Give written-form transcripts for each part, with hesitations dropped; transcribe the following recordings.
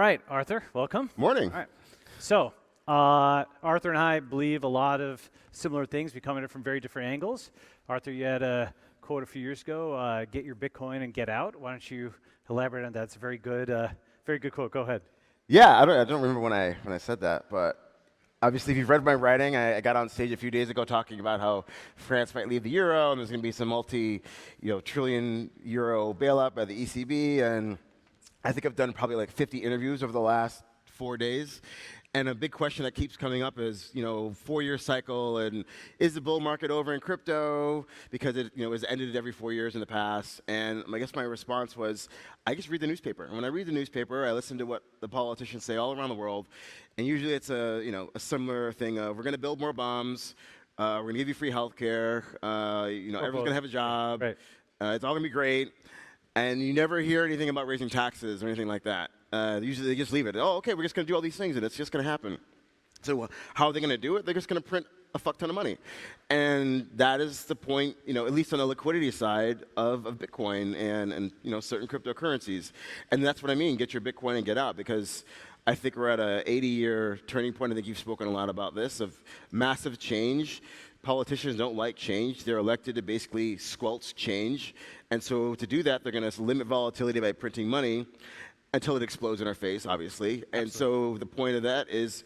right, Arthur, welcome. Morning. All right. So, Arthur and I believe a lot of similar things. We come at it from very different angles. Arthur, you had a quote a few years ago, get your Bitcoin and get out. Why don't you elaborate on that? It's a very good quote. Go ahead. Yeah, I don't remember when I said that, but obviously, if you've read my writing, I got on stage a few days ago talking about how France might leave the euro, and there's going to be some multi-trillion euro bailout by the ECB, and I think I've done probably like 50 interviews over the last 4 days. And a big question that keeps coming up is, 4-year cycle, and is the bull market over in crypto? Because it, has ended every 4 years in the past. And I guess my response was, I just read the newspaper. And when I read the newspaper, I listen to what the politicians say all around the world. And usually it's a similar thing of, we're going to build more bombs, we're going to give you free healthcare, everyone's going to have a job, Right. It's all going to be great. And you never hear anything about raising taxes or anything like that. Usually they just leave it. Oh, okay, we're just going to do all these things, and it's just going to happen. So how are they going to do it? They're just going to print a fuck ton of money. And that is the point, at least on the liquidity side of Bitcoin and certain cryptocurrencies. And that's what I mean, get your Bitcoin and get out, because I think we're at an 80-year turning point. I think you've spoken a lot about this, of massive change. Politicians don't like change. They're elected to basically squelch change. And so to do that, they're going to limit volatility by printing money until it explodes in our face, obviously. And so the point of that is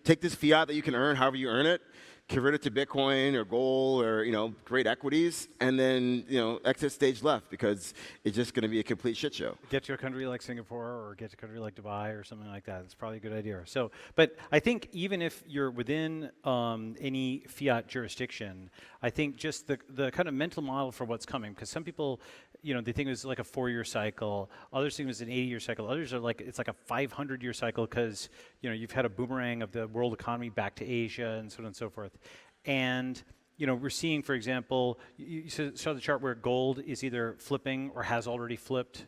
take this fiat that you can earn however you earn it, convert it to Bitcoin or gold or great equities, and then exit stage left, because it's just going to be a complete shit show. Get to a country like Singapore or get to a country like Dubai or something like that. It's probably a good idea. So, but I think even if you're within any fiat jurisdiction, I think just the kind of mental model for what's coming, because some people, they think it was like a 4-year cycle. Others think it was an 80-year cycle. Others are like, it's like a 500-year cycle, because you've had a boomerang of the world economy back to Asia and so on and so forth. And we're seeing, for example, you saw the chart where gold is either flipping or has already flipped,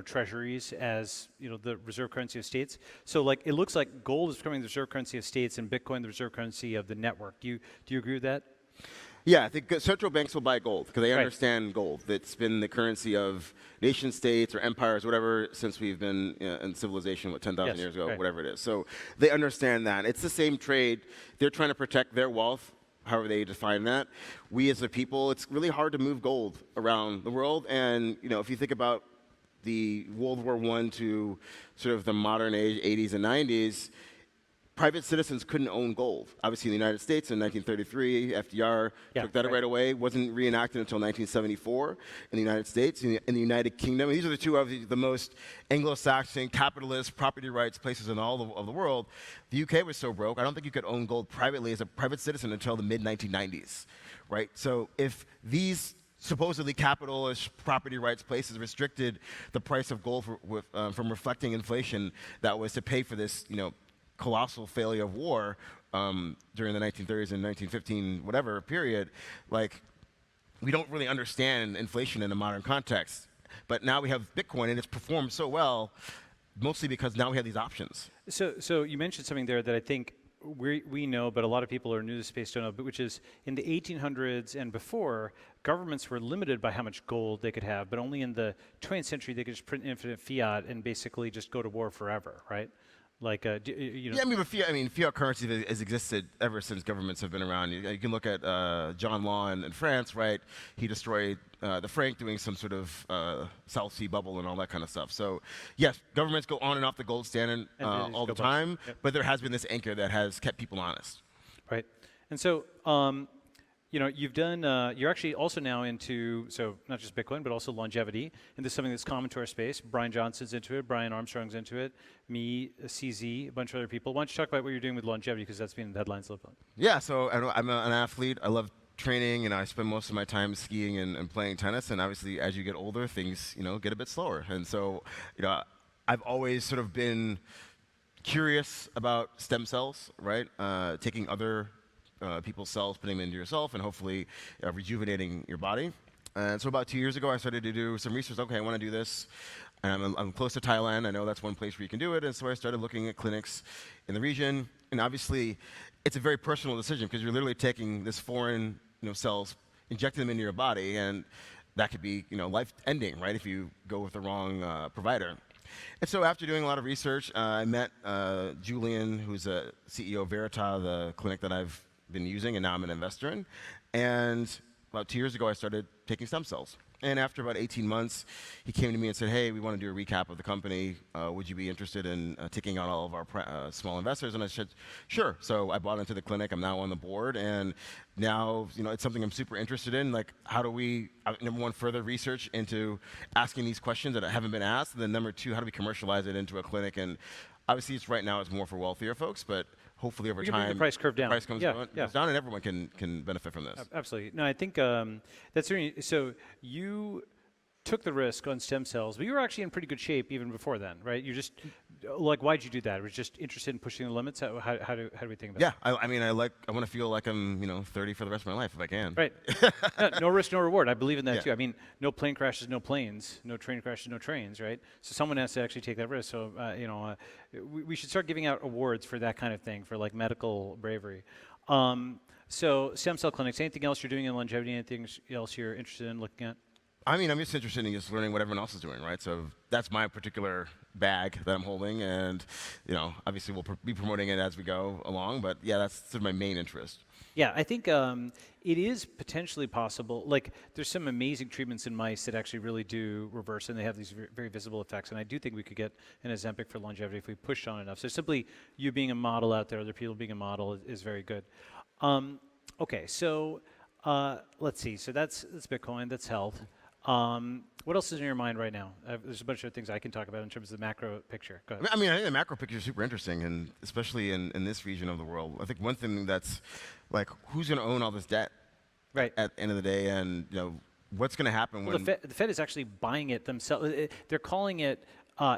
treasuries as the reserve currency of states. So like it looks like gold is becoming the reserve currency of states and Bitcoin the reserve currency of the network. Do you agree with that? Yeah, I think central banks will buy gold because they understand gold. It's been the currency of nation states or empires, whatever, since we've been in civilization, 10,000 years ago, whatever it is. So they understand that. It's the same trade. They're trying to protect their wealth, however they define that. We as a people, it's really hard to move gold around the world. And if you think about the World War I to sort of the modern age, 80s and 90s, private citizens couldn't own gold. Obviously, in the United States in 1933, FDR took that right away. Wasn't reenacted until 1974 in the United States. In the United Kingdom, and these are the two of the most Anglo-Saxon, capitalist, property rights places in all of the world. The UK was so broke, I don't think you could own gold privately as a private citizen until the mid-1990s, right? So if these supposedly capitalist property rights places restricted the price of gold from reflecting inflation that was to pay for this, colossal failure of war during the 1930s and 1915 whatever period, like we don't really understand inflation in a modern context. But now we have Bitcoin, and it's performed so well, mostly because now we have these options. So you mentioned something there that I think we know, but a lot of people who are new to the space don't know, but which is in the 1800s and before, governments were limited by how much gold they could have, but only in the 20th century they could just print infinite fiat and basically just go to war forever, right? Like, Yeah, I mean, fiat currency has existed ever since governments have been around. You can look at John Law in France, right? He destroyed the franc doing some sort of South Sea bubble and all that kind of stuff. So, yes, governments go on and off the gold standard all the time, but there has been this anchor that has kept people honest. Right. And so, you've done, you're actually also now into, so not just Bitcoin, but also longevity. And this is something that's common to our space. Brian Johnson's into it, Brian Armstrong's into it, me, CZ, a bunch of other people. Why don't you talk about what you're doing with longevity, because that's been in the headlines a little bit. Yeah, so I'm an athlete. I love training, and I spend most of my time skiing and playing tennis. And obviously, as you get older, things, get a bit slower. And so, I've always sort of been curious about stem cells, right? Taking other people's cells, putting them into yourself, and hopefully rejuvenating your body. And so about 2 years ago, I started to do some research. Okay, I want to do this. And I'm close to Thailand. I know that's one place where you can do it. And so I started looking at clinics in the region. And obviously, it's a very personal decision, because you're literally taking this foreign cells, injecting them into your body, and that could be life-ending, right, if you go with the wrong provider. And so after doing a lot of research, I met Julian, who's a CEO of Verita, the clinic that I've been using, and now I'm an investor in. And about 2 years ago, I started taking stem cells. And after about 18 months, he came to me and said, hey, we want to do a recap of the company. Would you be interested in taking on all of our small investors? And I said, sure. So I bought into the clinic. I'm now on the board. And now, it's something I'm super interested in. Like, how do we, number one, further research into asking these questions that haven't been asked? And then number two, how do we commercialize it into a clinic? And obviously, right now, it's more for wealthier folks, but hopefully over time, the price curve down. Price comes down, and everyone can benefit from this. Absolutely. No, I think that's really, so you took the risk on stem cells, but you were actually in pretty good shape even before then, right? You just, like, why'd you do that? Were you just interested in pushing the limits? How do we think about that? I mean, I want to feel like I'm 30 for the rest of my life if I can. Right. No risk, no reward. I believe in that too. I mean, no plane crashes, no planes. No train crashes, no trains, right? So someone has to actually take that risk. So, we should start giving out awards for that kind of thing, for like medical bravery. So stem cell clinics, anything else you're doing in longevity, anything else you're interested in looking at? I mean, I'm just interested in just learning what everyone else is doing, right? So that's my particular bag that I'm holding, and obviously we'll be promoting it as we go along. But yeah, that's sort of my main interest. Yeah, I think it is potentially possible. Like, there's some amazing treatments in mice that actually really do reverse, and they have these very visible effects. And I do think we could get an Ozempic for longevity if we pushed on enough. So simply you being a model out there, other people being a model is very good. Okay, so let's see. So that's Bitcoin, that's health. What else is in your mind right now? There's a bunch of things I can talk about in terms of the macro picture. Go ahead. I mean, I think the macro picture is super interesting, and especially in this region of the world. I think one thing that's like, who's going to own all this debt right at the end of the day, and what's going to happen when the Fed is actually buying it themselves. They're calling it.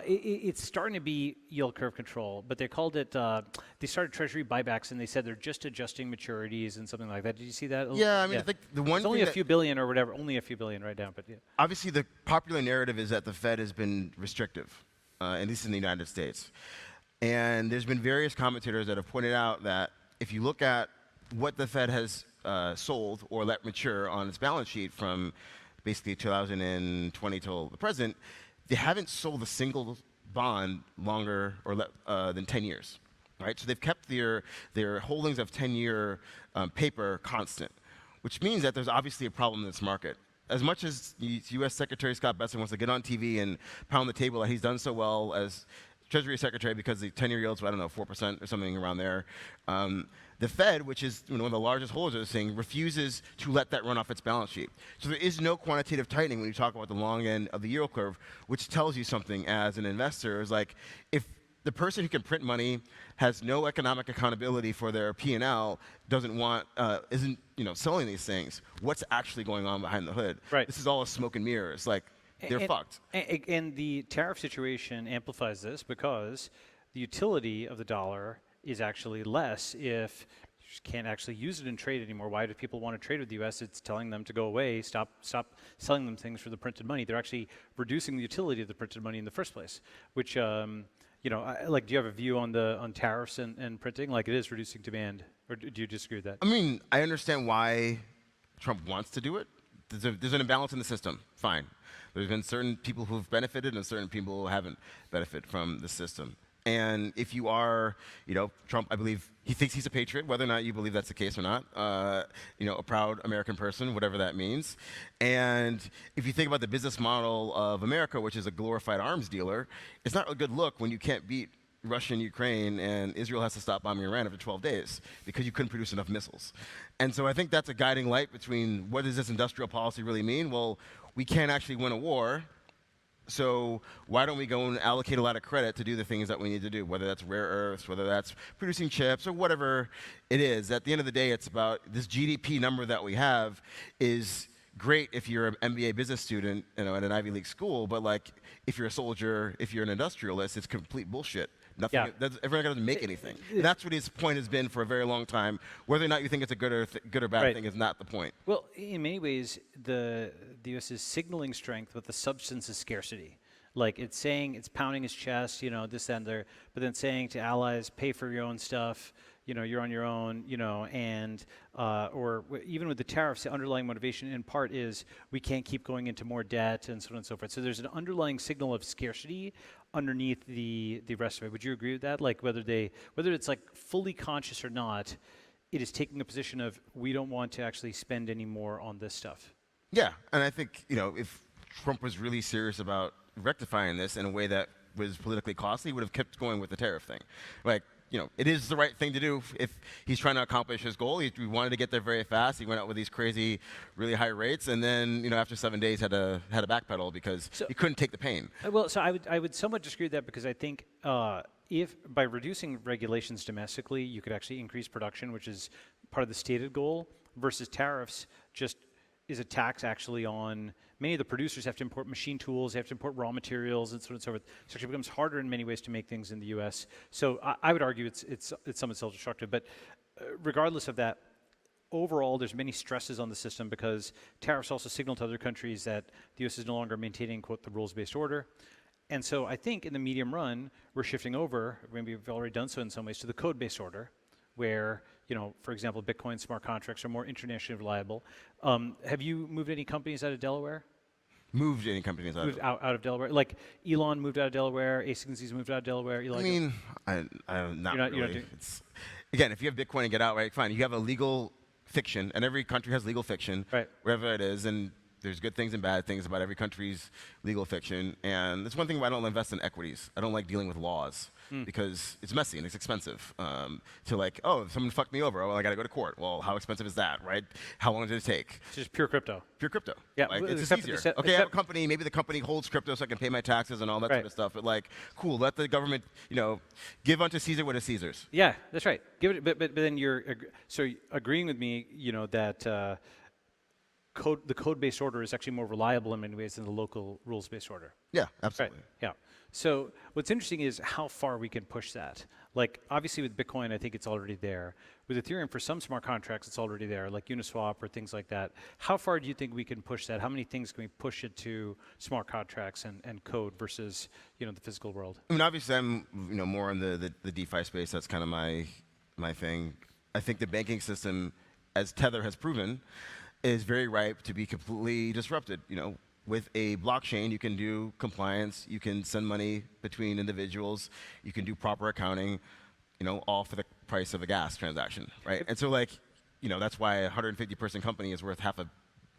It's starting to be yield curve control, but they called it. They started treasury buybacks, and they said they're just adjusting maturities and something like that. Did you see that? Yeah, I mean, I think the one it's only a few billion or whatever, only a few billion right now. But yeah. Obviously, the popular narrative is that the Fed has been restrictive, at least in the United States. And there's been various commentators that have pointed out that if you look at what the Fed has sold or let mature on its balance sheet from basically 2020 till the present, they haven't sold a single bond longer or than 10 years, right? So they've kept their holdings of 10-year paper constant, which means that there's obviously a problem in this market. As much as U.S. Secretary Scott Bessent wants to get on TV and pound the table that he's done so well as Treasury Secretary because the 10-year yields were, 4% or something around there, the Fed, which is one of the largest holders of this thing, refuses to let that run off its balance sheet. So there is no quantitative tightening when you talk about the long end of the yield curve, which tells you something as an investor. Is like, if the person who can print money has no economic accountability for their P&L, isn't selling these things, what's actually going on behind the hood? Right. This is all a smoke and mirrors. Like, they're fucked. And the tariff situation amplifies this because the utility of the dollar is actually less if you just can't actually use it in trade anymore. Why do people want to trade with the U.S.? It's telling them to go away, stop selling them things for the printed money. They're actually reducing the utility of the printed money in the first place, which, do you have a view on tariffs and printing? Like, it is reducing demand, or do you disagree with that? I mean, I understand why Trump wants to do it. There's an imbalance in the system. Fine. There's been certain people who've benefited and certain people who haven't benefited from the system. And if you are, Trump, I believe he thinks he's a patriot, whether or not you believe that's the case or not, a proud American person, whatever that means. And if you think about the business model of America, which is a glorified arms dealer, it's not a good look when you can't beat Russia and Ukraine and Israel has to stop bombing Iran after 12 days because you couldn't produce enough missiles. And so I think that's a guiding light between what does this industrial policy really mean? Well, we can't actually win a war. So why don't we go and allocate a lot of credit to do the things that we need to do, whether that's rare earths, whether that's producing chips, or whatever it is. At the end of the day, it's about this GDP number that we have is great if you're an MBA business student at an Ivy League school, but like if you're a soldier, if you're an industrialist, it's complete bullshit. Nothing. Yeah. Everyone doesn't make anything. That's what his point has been for a very long time. Whether or not you think it's a good or bad thing is not the point. Well, in many ways, the U.S. is signaling strength with the substance of scarcity. Like, it's saying, it's pounding its chest, this, that, and there, but then saying to allies, pay for your own stuff, you're on your own, and or even with the tariffs, the underlying motivation in part is we can't keep going into more debt and so on and so forth. So there's an underlying signal of scarcity underneath the rest of it. Would you agree with that? Like whether it's like fully conscious or not, it is taking a position of we don't want to actually spend any more on this stuff. Yeah, and I think if Trump was really serious about rectifying this in a way that was politically costly, he would have kept going with the tariff thing. Like, it is the right thing to do if he's trying to accomplish his goal. He wanted to get there very fast. He went out with these crazy, really high rates, and then after 7 days had to backpedal because he couldn't take the pain. Well, so I would somewhat disagree with that because I think if by reducing regulations domestically, you could actually increase production, which is part of the stated goal, versus tariffs just is a tax actually on many of the producers have to import machine tools, they have to import raw materials, and so on and so forth. So it actually becomes harder in many ways to make things in the U.S. So I would argue it's somewhat self-destructive. But regardless of that, overall, there's many stresses on the system because tariffs also signal to other countries that the U.S. is no longer maintaining, quote, the rules-based order. And so I think in the medium run, we're shifting over, maybe we've already done so in some ways, to the code-based order, where, for example, Bitcoin smart contracts are more internationally reliable. Have you moved any companies out of Delaware? Moved any companies out of Delaware? Like Elon moved out of Delaware, ASIC's moved out of Delaware. I'm not really. Again, if you have Bitcoin and get out, right, fine. You have a legal fiction, and every country has legal fiction, right, wherever it is, and there's good things and bad things about every country's legal fiction. And that's one thing why I don't invest in equities. I don't like dealing with laws because it's messy and it's expensive. If someone fucked me over, I got to go to court. Well, how expensive is that, right? How long does it take? It's just pure crypto. Pure crypto. Yeah, it's just easier. I have a company. Maybe the company holds crypto so I can pay my taxes and all that sort of stuff. But cool, let the government, give unto Caesar what is Caesar's. Yeah, that's right. Give it, but then you're agreeing with me, that the code-based order is actually more reliable in many ways than the local rules-based order. Yeah, absolutely. Right. Yeah. So what's interesting is how far we can push that. Like obviously with Bitcoin, I think it's already there. With Ethereum, for some smart contracts, it's already there, like Uniswap or things like that. How far do you think we can push that? How many things can we push it to smart contracts and code versus the physical world? Obviously, I'm more in the DeFi space. That's kind of my thing. I think the banking system, as Tether has proven, is very ripe to be completely disrupted. With a blockchain, you can do compliance, you can send money between individuals, you can do proper accounting, all for the price of a gas transaction, right? And so that's why a 150-person company is worth $500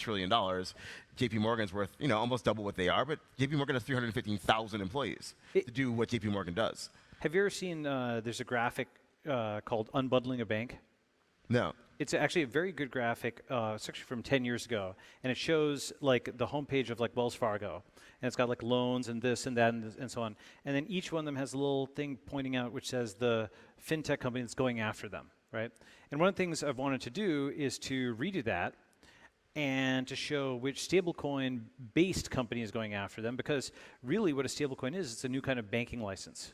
billion. JP Morgan's worth, almost double what they are, but JP Morgan has 315,000 employees to do what JP Morgan does. Have you ever seen, there's a graphic called Unbundling a Bank? No. It's actually a very good graphic. It's actually from 10 years ago, and it shows the homepage of Wells Fargo, and it's got loans and this and that and so on. And then each one of them has a little thing pointing out which says the fintech company that's going after them, right? And one of the things I've wanted to do is to redo that and to show which stablecoin-based company is going after them, because really what a stablecoin is, it's a new kind of banking license,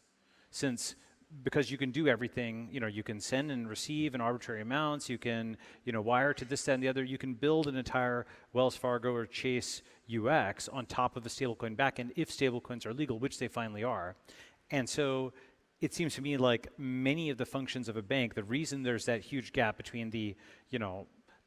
because you can do everything, you can send and receive in arbitrary amounts, you can, wire to this, that, and the other. You can build an entire Wells Fargo or Chase UX on top of a stablecoin backend if stablecoins are legal, which they finally are. And so it seems to me like many of the functions of a bank, the reason there's that huge gap between the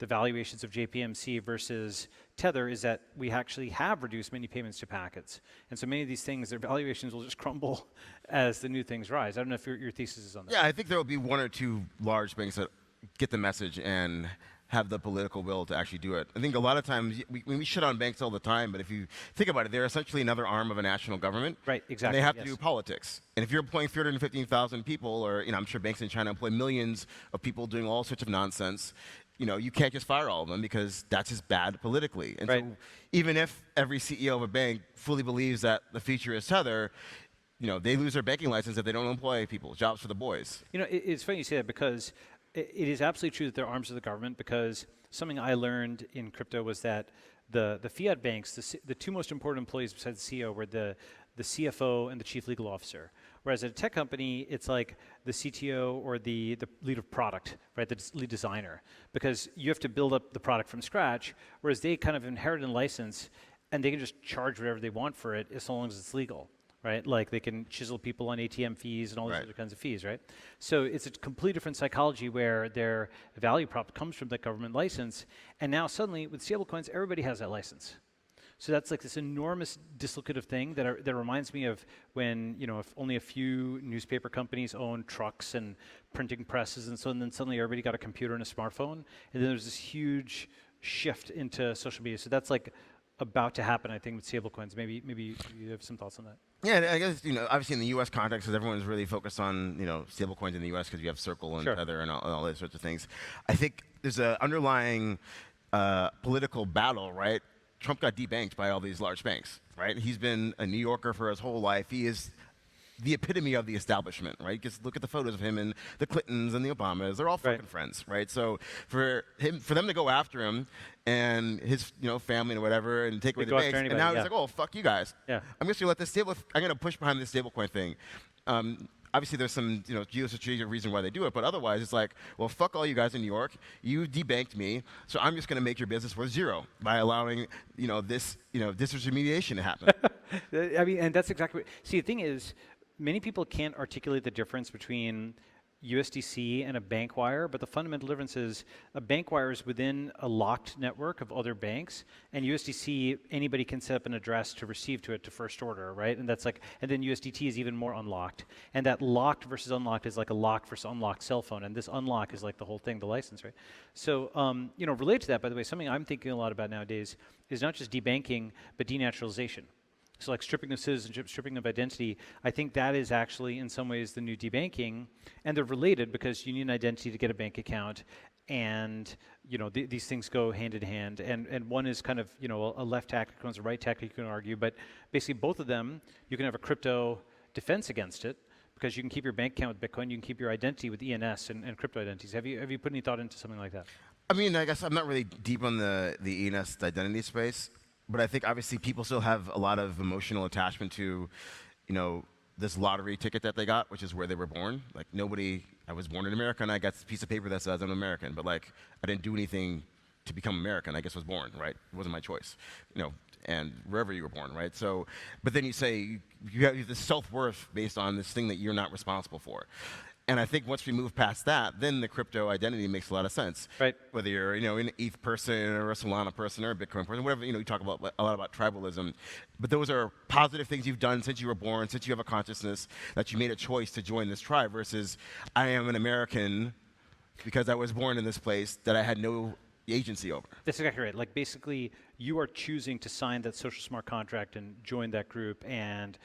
valuations of JPMC versus Tether is that we actually have reduced many payments to packets. And so many of these things, their valuations will just crumble as the new things rise. I don't know if your thesis is on that. Yeah, I think there will be one or two large banks that get the message and have the political will to actually do it. I think a lot of times, we shit on banks all the time, but if you think about it, they're essentially another arm of a national government. Right, exactly. And they have to do politics. And if you're employing 315,000 people, or I'm sure banks in China employ millions of people doing all sorts of nonsense, you can't just fire all of them because that's just bad politically. And so even if every CEO of a bank fully believes that the future is Tether, they lose their banking license if they don't employ people. Jobs for the boys. It's funny you say that because it is absolutely true that they're arms of the government, because something I learned in crypto was that the fiat banks, the two most important employees besides the CEO were the CFO and the chief legal officer. Whereas at a tech company, it's like the CTO or the lead of product, right, the lead designer, because you have to build up the product from scratch, whereas they kind of inherit a license and they can just charge whatever they want for it as long as it's legal, right? Like they can chisel people on ATM fees and all these other kinds of fees, right? So it's a completely different psychology where their value prop comes from the government license, and now suddenly with stablecoins, everybody has that license. So that's like this enormous dislocative thing that reminds me of when, if only a few newspaper companies owned trucks and printing presses and so on, and then suddenly everybody got a computer and a smartphone, and then there's this huge shift into social media. So that's like about to happen, I think, with stablecoins. Maybe you have some thoughts on that. Yeah, I guess, obviously in the U.S. context, because everyone's really focused on, stablecoins in the U.S. because you have Circle and Tether and all those sorts of things. I think there's an underlying political battle, right? Trump got debanked by all these large banks, right? He's been a New Yorker for his whole life. He is the epitome of the establishment, right? Just look at the photos of him and the Clintons and the Obamas. They're all fucking friends, right? So for them to go after him and his family and whatever and take away the banks, and now he's like, oh, fuck you guys. Yeah. I'm just going to let I'm going to push behind this stablecoin thing. Obviously, there's some geostrategic reason why they do it, but otherwise, it's like, well, fuck all you guys in New York. You debanked me, so I'm just going to make your business worth zero by allowing this disintermediation to happen. I mean, and that's exactly what. See, the thing is, many people can't articulate the difference between USDC and a bank wire, but the fundamental difference is a bank wire is within a locked network of other banks, and USDC, anybody can set up an address to receive to it to first order, right? And that's like, and then USDT is even more unlocked. And that locked versus unlocked is like a locked versus unlocked cell phone, and this unlock is like the whole thing, the license, right? So, related to that, by the way, something I'm thinking a lot about nowadays is not just debanking, but denaturalization. So like stripping of citizenship, stripping of identity, I think that is actually in some ways the new debanking, and they're related because you need an identity to get a bank account, and these things go hand in hand, and one is kind of a left tactic, one's a right tactic, you can argue, but basically both of them, you can have a crypto defense against it because you can keep your bank account with Bitcoin, you can keep your identity with ENS and crypto identities. Have you put any thought into something like that? I mean, I guess I'm not really deep on the ENS identity space. But I think obviously people still have a lot of emotional attachment to, this lottery ticket that they got, which is where they were born. Like I was born in America and I got this piece of paper that says I'm American, but like I didn't do anything to become American. I guess I was born, right? It wasn't my choice, and wherever you were born, right? So, but then you say you have this self-worth based on this thing that you're not responsible for. And I think once we move past that, then the crypto identity makes a lot of sense. Right. Whether you're, an ETH person or a Solana person or a Bitcoin person, whatever, you talk about a lot about tribalism. But those are positive things you've done since you were born, since you have a consciousness that you made a choice to join this tribe versus I am an American because I was born in this place that I had no agency over. That's exactly right. Like basically, you are choosing to sign that social smart contract and join that group, and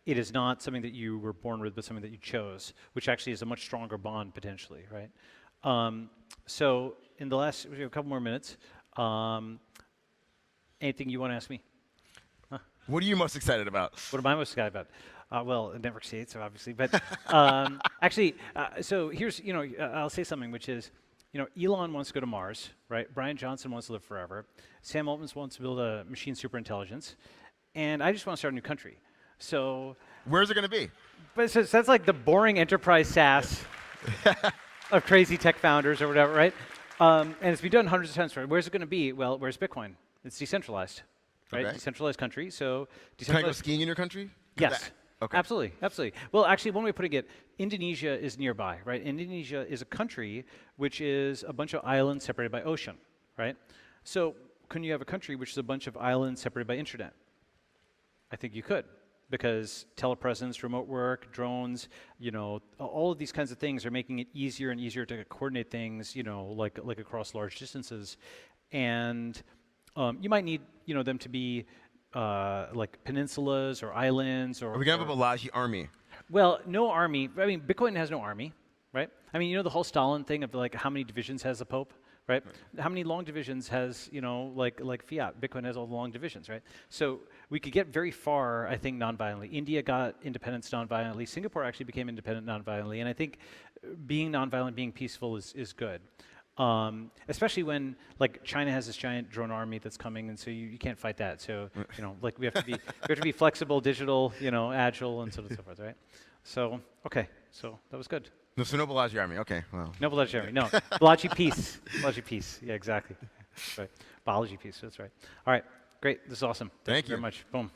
it is not something that you were born with, but something that you chose, which actually is a much stronger bond potentially, right? So in the last, we have a couple more minutes. Anything you want to ask me? Huh? What are you most excited about? What am I most excited about? Well, network states, obviously, but actually, so here's, I'll say something, which is, Elon wants to go to Mars, right? Brian Johnson wants to live forever. Sam Altman wants to build a machine superintelligence, and I just want to start a new country. So where's it going to be? But so that's like the boring enterprise SaaS of crazy tech founders or whatever, right? And it's been done hundreds of times. Where's it going to be? Well, where's Bitcoin? It's decentralized, right? Okay. Decentralized country. So can I go skiing in your country? Yes. Okay. Absolutely, absolutely. Well, actually, one way of putting it, Indonesia is nearby, right? Indonesia is a country which is a bunch of islands separated by ocean, right? So can you have a country which is a bunch of islands separated by internet? I think you could. Because telepresence, remote work, drones, all of these kinds of things are making it easier and easier to coordinate things, like across large distances. And you might need, them to be like peninsulas or islands or. Are we going to have a Balaji army? Well, no army. I mean, Bitcoin has no army, right? I mean, the whole Stalin thing of like how many divisions has the Pope? Right? How many long divisions has, like fiat? Bitcoin has all the long divisions, right? So we could get very far, I think, non-violently. India got independence non-violently. Singapore actually became independent non-violently. And I think being non-violent, being peaceful is good. Especially when, like, China has this giant drone army that's coming, and so you can't fight that. So, like we have to be flexible, digital, agile, and so on and so forth, right? So, okay, so that was good. No, so no Balaji army. Okay, well. No Balaji army. No, Balaji peace. Balaji peace. Yeah, exactly. That's right. Balaji peace. That's right. All right. Great. This is awesome. Thank you very much. Boom.